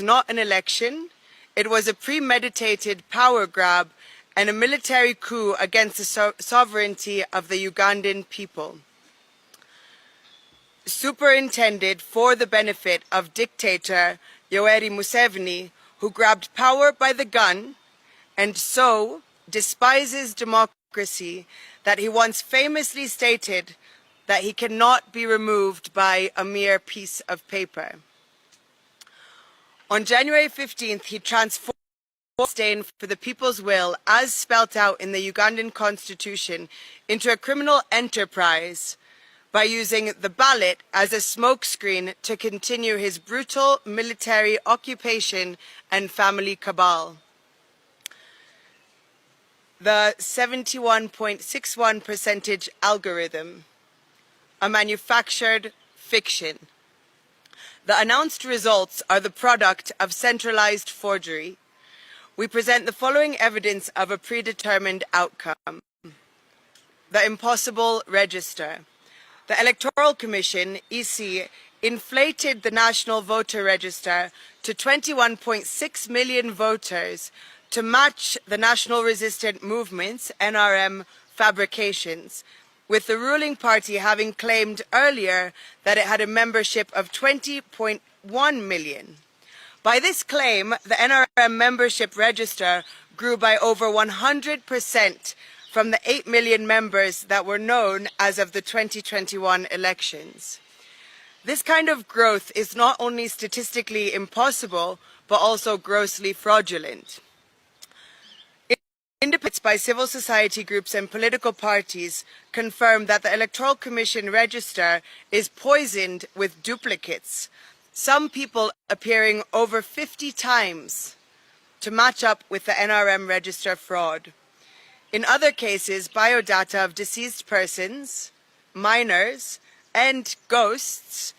not an election. It was a premeditated power grab and a military coup against the sovereignty of the Ugandan people. Superintended for the benefit of dictator Yoweri Museveni, who grabbed power by the gun and so despises democracy that he once famously stated that he cannot be removed by a mere piece of paper. On January 15th, he transformed stand for the people's will, as spelt out in the Ugandan constitution, into a criminal enterprise by using the ballot as a smokescreen to continue his brutal military occupation and family cabal. The 71.61% algorithm, a manufactured fiction. The announced results are the product of centralized forgery. We present the following evidence of a predetermined outcome. The impossible register. The Electoral Commission, EC, inflated the National Voter Register to 21.6 million voters to match the National Resistance Movement's, NRM, fabrications, with the ruling party having claimed earlier that it had a membership of 20.1 million. By this claim, the NRM membership register grew by over 100% from the 8 million members that were known as of the 2021 elections. This kind of growth is not only statistically impossible, but also grossly fraudulent. Independents by civil society groups and political parties confirm that the Electoral Commission register is poisoned with duplicates, some people appearing over 50 times to match up with the NRM register fraud. In other cases, biodata of deceased persons, minors, and ghosts,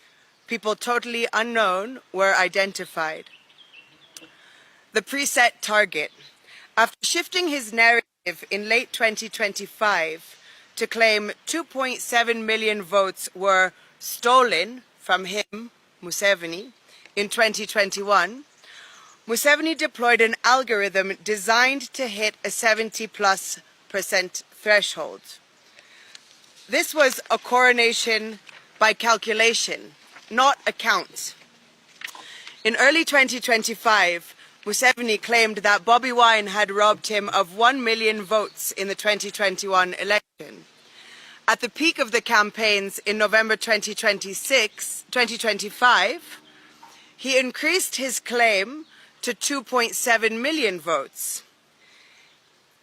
people totally unknown, were identified. The preset target. After shifting his narrative in late 2025 to claim 2.7 million votes were stolen from him, Museveni, in 2021, Museveni deployed an algorithm designed to hit a 70+% threshold. This was a coronation by calculation, not a count. In early 2025, Museveni claimed that Bobi Wine had robbed him of 1 million votes in the 2021 election. At the peak of the campaigns in November 2025, he increased his claim to 2.7 million votes.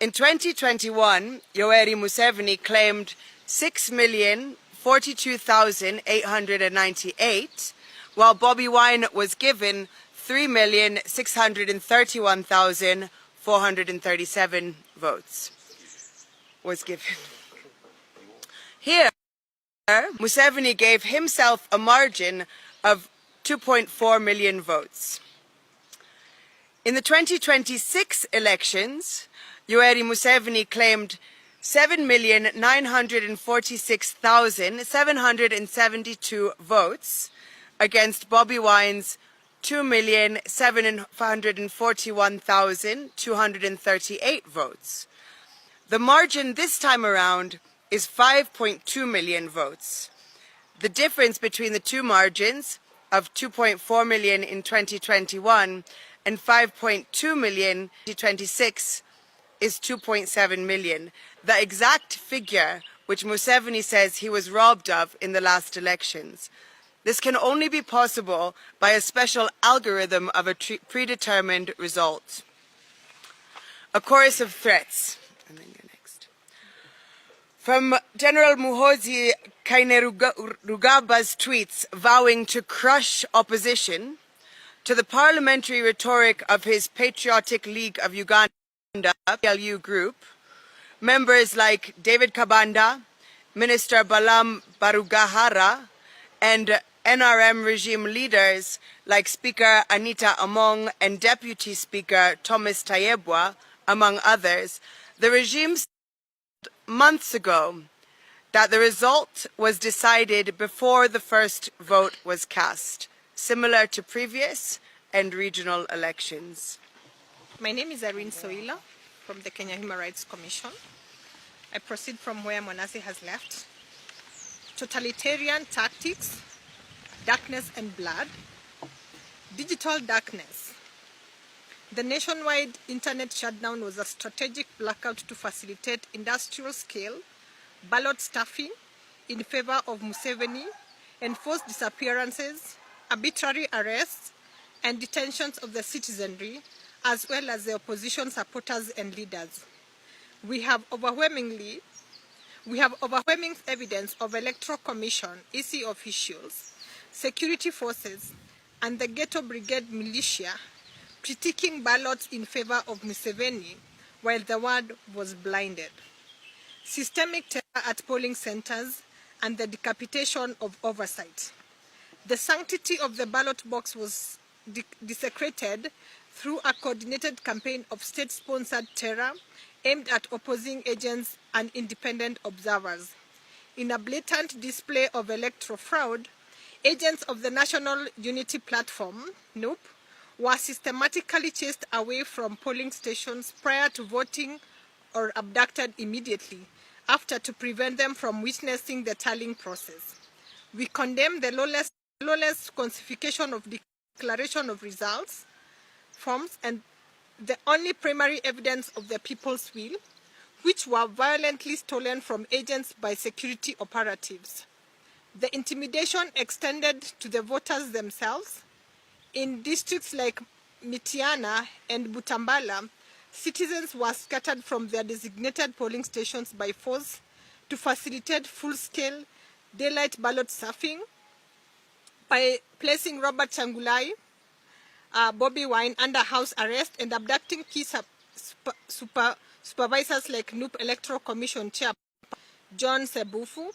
In 2021, Yoweri Museveni claimed 6,042,898, while Bobi Wine was given 3,631,437 votes. Was given. Here, Museveni gave himself a margin of 2.4 million votes. In the 2026 elections, Yoweri Museveni claimed 7,946,772 votes against Bobi Wine's 2,741,238 votes. The margin this time around is 5.2 million votes. The difference between the two margins of 2.4 million in 2021 and 5.2 million in 2026 is 2.7 million, the exact figure which Museveni says he was robbed of in the last elections. This can only be possible by a special algorithm of a predetermined result. A chorus of threats. And then go next. From General Muhoozi Kainerugaba's tweets vowing to crush opposition, to the parliamentary rhetoric of his Patriotic League of Uganda PLU group, members like David Kabanda, Minister Balam Barugahara, and NRM regime leaders like Speaker Anita Among and Deputy Speaker Thomas Tayebwa, among others, the regime said months ago that the result was decided before the first vote was cast, similar to previous and regional elections. My name is Irene Soila from the Kenya Human Rights Commission. I proceed from where Monasi has left. Totalitarian tactics, darkness and blood, digital darkness. The nationwide internet shutdown was a strategic blackout to facilitate industrial-scale ballot stuffing in favor of Museveni, enforced disappearances, arbitrary arrests, and detentions of the citizenry, as well as the opposition supporters and leaders. We have overwhelming evidence of Electoral Commission, EC officials, security forces, and the Ghetto Brigade militia critiquing ballots in favor of Museveni while the world was blinded. Systemic terror at polling centers and the decapitation of oversight. The sanctity of the ballot box was desecrated through a coordinated campaign of state-sponsored terror aimed at opposing agents and independent observers. In a blatant display of electoral fraud, agents of the National Unity Platform, NUP, were systematically chased away from polling stations prior to voting or abducted immediately after to prevent them from witnessing the tallying process. We condemn the lawless falsification of declaration of results forms and the only primary evidence of the people's will, which were violently stolen from agents by security operatives. The intimidation extended to the voters themselves. In districts like Mitiana and Butambala, citizens were scattered from their designated polling stations by force to facilitate full-scale daylight ballot stuffing by placing Robert Changulai, Bobi Wine under house arrest and abducting key supervisors like NUP Electoral Commission Chair John Sebufu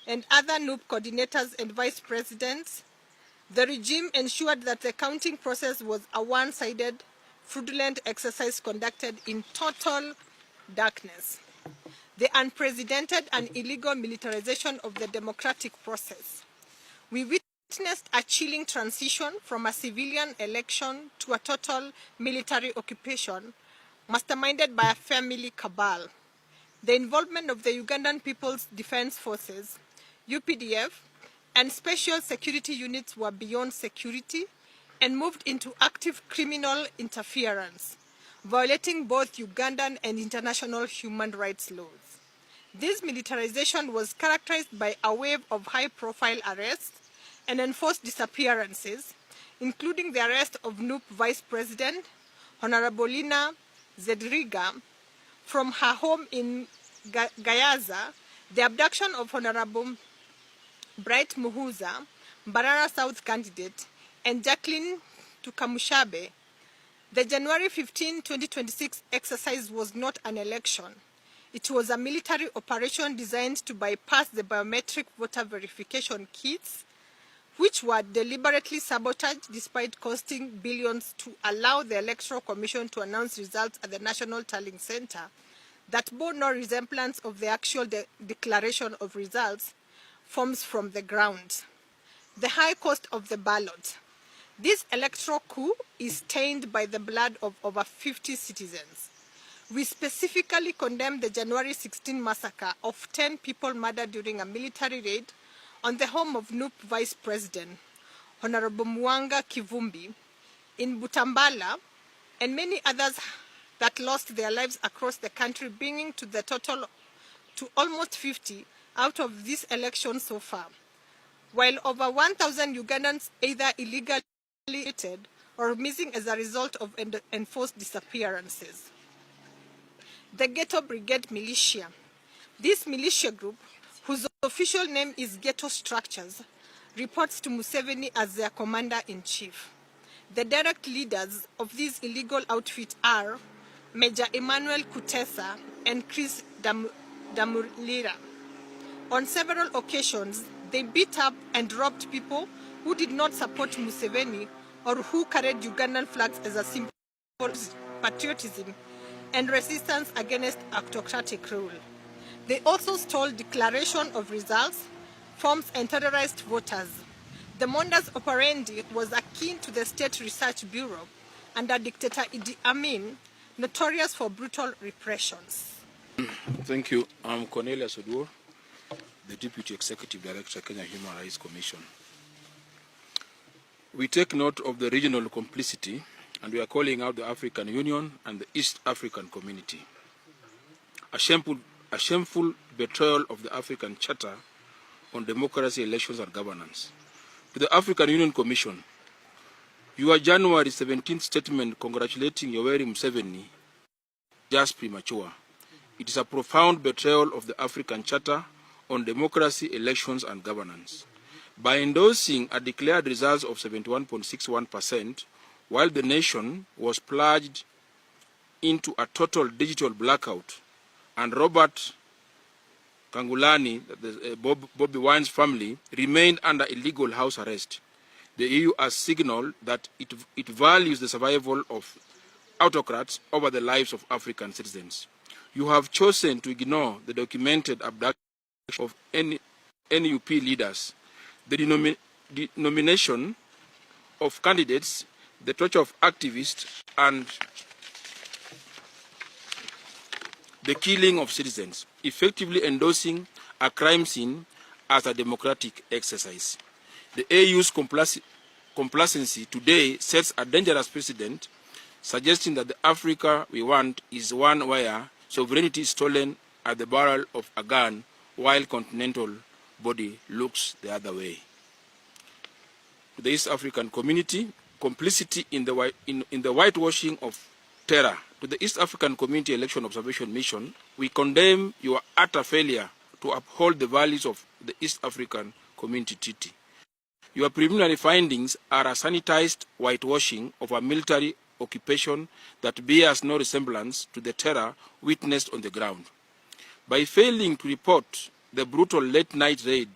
and other NUP coordinators and vice presidents. The regime ensured that the counting process was a one-sided, fraudulent exercise conducted in total darkness. The unprecedented and illegal militarization of the democratic process. We witnessed a chilling transition from a civilian election to a total military occupation, masterminded by a family cabal. The involvement of the Ugandan People's Defense Forces, UPDF, and special security units were beyond security and moved into active criminal interference, violating both Ugandan and international human rights laws. This militarization was characterized by a wave of high-profile arrests and enforced disappearances, including the arrest of NUP Vice President, Honorable Lina Zedriga, from her home in Gayaza, the abduction of Honorable Bright Muhuza, Mbarara South candidate, and Jacqueline Tukamushabe. The January 15, 2026 exercise was not an election. It was a military operation designed to bypass the biometric voter verification kits, which were deliberately sabotaged despite costing billions to allow the Electoral Commission to announce results at the National Tallying Center that bore no resemblance of the actual declaration of results forms from the ground. The high cost of the ballot. This electoral coup is stained by the blood of over 50 citizens. We specifically condemn the January 16 massacre of 10 people murdered during a military raid on the home of NUP Vice President, Honorable Mwanga Kivumbi, in Butambala, and many others that lost their lives across the country, bringing to the total to almost 50 out of this election so far, while over 1,000 Ugandans either illegally deported or missing as a result of enforced disappearances. The Ghetto Brigade militia. This militia group, whose official name is Ghetto Structures, reports to Museveni as their commander-in-chief. The direct leaders of these illegal outfits are Major Emmanuel Kutesa and Chris Damulira. On several occasions, they beat up and robbed people who did not support Museveni or who carried Ugandan flags as a symbol of patriotism and resistance against autocratic rule. They also stole declaration of results, forms, and terrorized voters. The modus operandi was akin to the State Research Bureau under dictator Idi Amin, notorious for brutal repressions. Thank you. I'm Cornelius Oduor, the Deputy Executive Director, Kenya Human Rights Commission. We take note of the regional complicity, and we are calling out the African Union and the East African community. A shameful betrayal of the African Charter on democracy, elections, and governance. To the African Union Commission, your January 17th statement congratulating Yoweri Museveni just premature. It is a profound betrayal of the African Charter on democracy, elections, and governance. By endorsing a declared result of 71.61%, while the nation was plunged into a total digital blackout, and Robert Kangulani, the Bobi Wine's family, remained under illegal house arrest, the EU has signaled that it values the survival of autocrats over the lives of African citizens. You have chosen to ignore the documented abduction of NUP leaders, the nomination of candidates, the torture of activists, and the killing of citizens, effectively endorsing a crime scene as a democratic exercise. The AU's complacency today sets a dangerous precedent, suggesting that the Africa we want is one where sovereignty is stolen at the barrel of a gun, while continental body looks the other way. To the East African community, complicity in the whitewashing of terror. To the East African Community Election Observation Mission, we condemn your utter failure to uphold the values of the East African Community Treaty. Your preliminary findings are a sanitized whitewashing of a military occupation that bears no resemblance to the terror witnessed on the ground. By failing to report the brutal late-night raid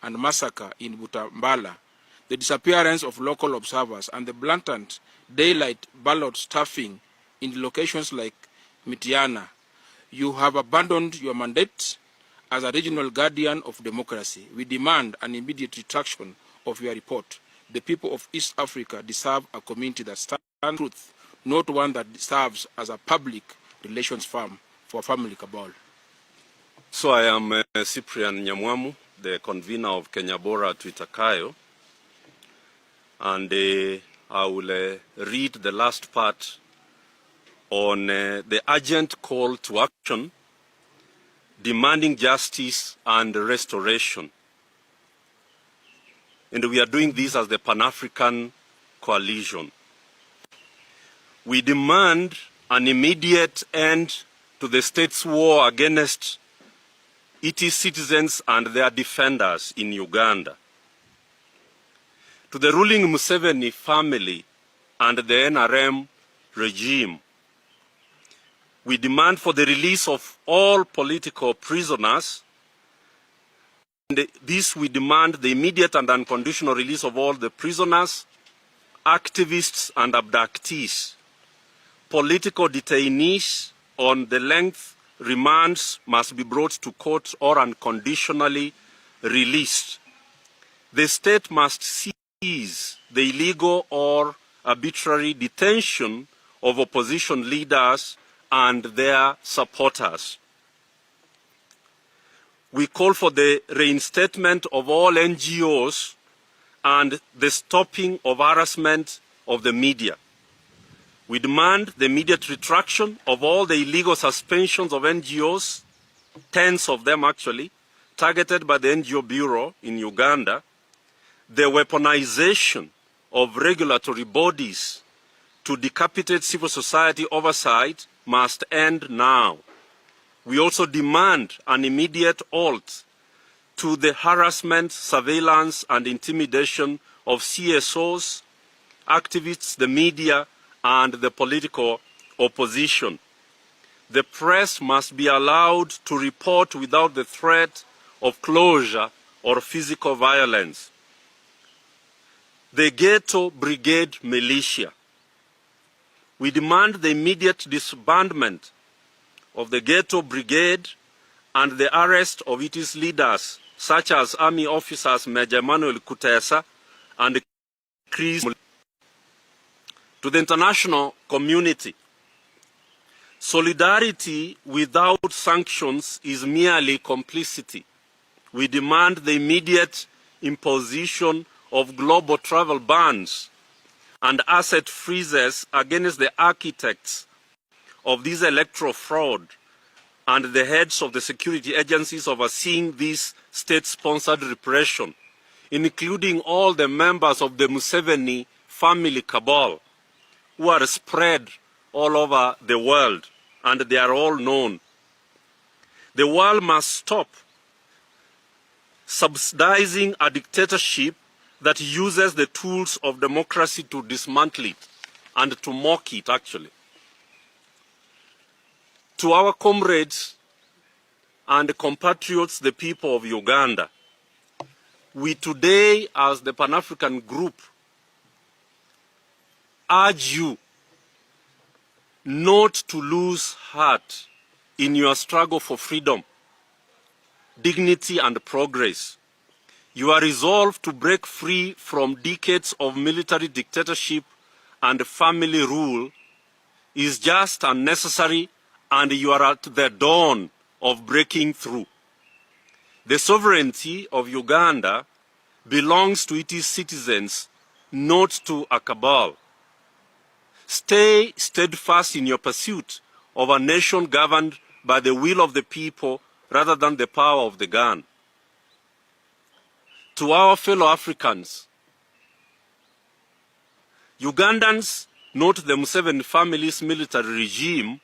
and massacre in Butambala, the disappearance of local observers, and the blatant daylight ballot stuffing in locations like Mitiana, you have abandoned your mandate as a regional guardian of democracy. We demand an immediate retraction of your report. The people of East Africa deserve a community that stands for truth, not one that serves as a public relations firm for family cabal. So I am Cyprian Nyamwamu, the convener of Kenya Bora Tuitakayo, and I will read the last part on the urgent call to action demanding justice and restoration. And we are doing this as the Pan-African Coalition. We demand an immediate end to the state's war against its citizens and their defenders in Uganda. To the ruling Museveni family and the NRM regime, we demand for the release of all political prisoners. And this we demand the immediate and unconditional release of all the prisoners, activists and abductees. Political detainees on the length remands must be brought to court or unconditionally released. The state must cease the illegal or arbitrary detention of opposition leaders and their supporters. We call for the reinstatement of all NGOs and the stopping of harassment of the media. We demand the immediate retraction of all the illegal suspensions of NGOs, tens of them actually, targeted by the NGO Bureau in Uganda. The weaponization of regulatory bodies to decapitate civil society oversight must end now. We also demand an immediate halt to the harassment, surveillance, and intimidation of CSOs, activists, the media, and the political opposition. The press must be allowed to report without the threat of closure or physical violence. The Ghetto Brigade militia. We demand the immediate disbandment of the Ghetto Brigade and the arrest of its leaders, such as Army officers Major Emmanuel Kutesa and increase. To the international community, solidarity without sanctions is merely complicity. We demand the immediate imposition of global travel bans and asset freezes against the architects of this electoral fraud and the heads of the security agencies overseeing this state-sponsored repression, including all the members of the Museveni family cabal, who are spread all over the world, and they are all known. The world must stop subsidizing a dictatorship that uses the tools of democracy to dismantle it and to mock it, actually. To our comrades and compatriots, the people of Uganda, we today, as the Pan-African group, urge you not to lose heart in your struggle for freedom, dignity, and progress. Your resolve to break free from decades of military dictatorship and family rule is just and necessary, and you are at the dawn of breaking through. The sovereignty of Uganda belongs to its citizens, not to a cabal. Stay steadfast in your pursuit of a nation governed by the will of the people rather than the power of the gun. To our fellow Africans, Ugandans, not the Museveni family's military regime,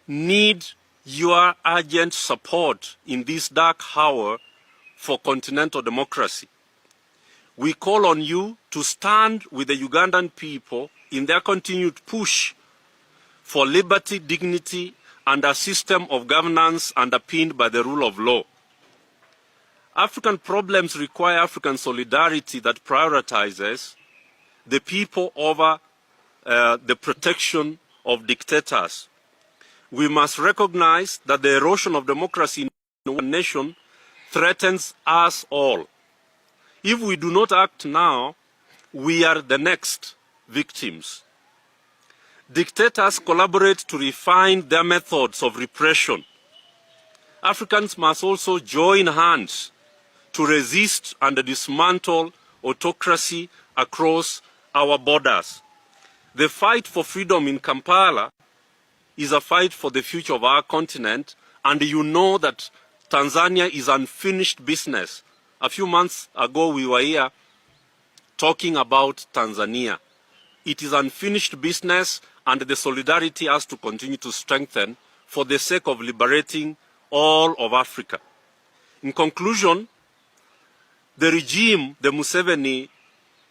need your urgent support in this dark hour for continental democracy. We call on you to stand with the Ugandan people in their continued push for liberty, dignity, and a system of governance underpinned by the rule of law. African problems require African solidarity that prioritizes the people over the protection of dictators. We must recognize that the erosion of democracy in one nation threatens us all. If we do not act now, we are the next victims. Dictators collaborate to refine their methods of repression. Africans must also join hands to resist and dismantle autocracy across our borders. The fight for freedom in Kampala is a fight for the future of our continent, and you know that Tanzania is unfinished business. A few months ago, we were here talking about Tanzania. It is unfinished business, and the solidarity has to continue to strengthen for the sake of liberating all of Africa. In conclusion, the regime, the Museveni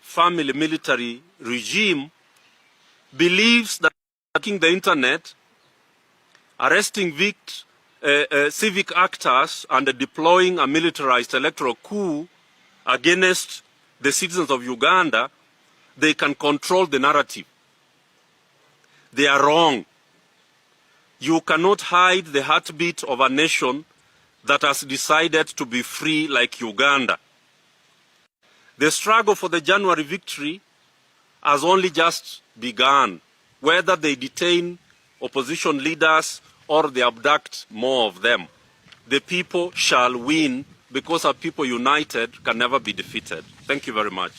family military regime, believes that hacking the internet, arresting civic actors, and deploying a militarized electoral coup against the citizens of Uganda, they can control the narrative. They are wrong. You cannot hide the heartbeat of a nation that has decided to be free like Uganda. The struggle for the January victory has only just begun, whether they detain opposition leaders or they abduct more of them. The people shall win, because a people united can never be defeated. Thank you very much.